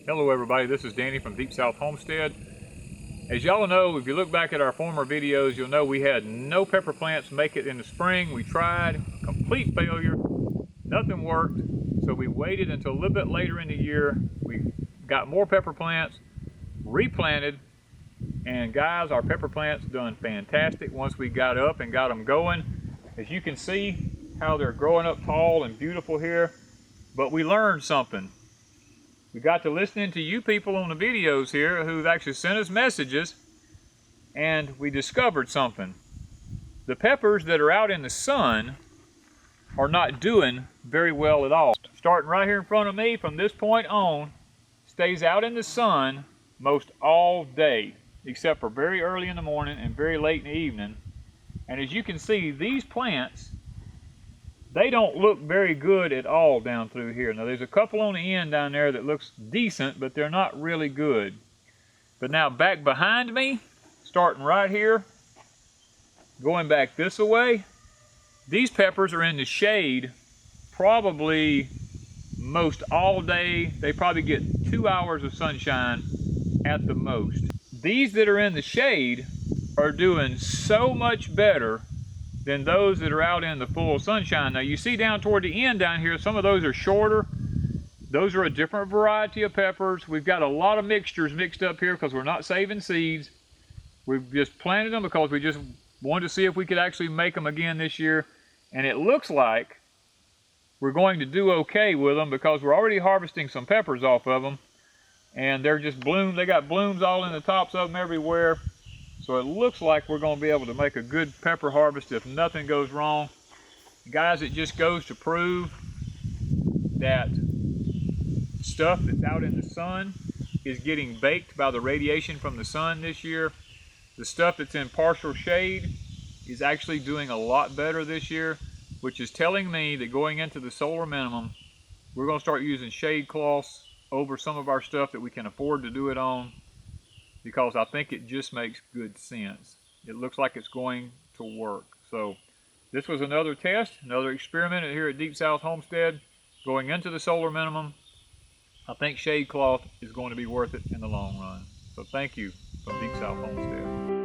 Hello everybody, this is Danny from Deep South Homestead. As y'all know, if you look back at our former videos, you'll know we had no pepper plants make it in the spring. We tried, complete failure, nothing worked. So we waited until a little bit later in the year. We got more pepper plants, replanted, and guys, our pepper plants done fantastic once we got up and got them going. As you can see how they're growing up tall and beautiful here, but we learned something. We got to listening to you people on the videos here who've actually sent us messages, and we discovered something. The peppers that are out in the sun are not doing very well at all. Starting right here in front of me, from this point on, stays out in the sun most all day, except for very early in the morning and very late in the evening. And as you can see, these plants, they don't look very good at all down through here. Now there's a couple on the end down there that looks decent, but they're not really good. But now back behind me, starting right here, going back this way, these peppers are in the shade probably most all day. They probably get 2 hours of sunshine at the most. These that are in the shade are doing so much better than those that are out in the full sunshine. Now you see down toward the end down here, some of those are shorter. Those are a different variety of peppers. We've got a lot of mixtures mixed up here because we're not saving seeds. We've just planted them because we just wanted to see if we could actually make them again this year. And it looks like we're going to do okay with them because we're already harvesting some peppers off of them. And they're just blooms. They got blooms all in the tops of them everywhere. So it looks like we're going to be able to make a good pepper harvest if nothing goes wrong. Guys, it just goes to prove that stuff that's out in the sun is getting baked by the radiation from the sun this year. The stuff that's in partial shade is actually doing a lot better this year, which is telling me that going into the solar minimum, we're going to start using shade cloths over some of our stuff that we can afford to do it on, because I think it just makes good sense. It looks like it's going to work. So this was another test, another experiment here at Deep South Homestead. Going into the solar minimum, I think shade cloth is going to be worth it in the long run. So thank you from Deep South Homestead.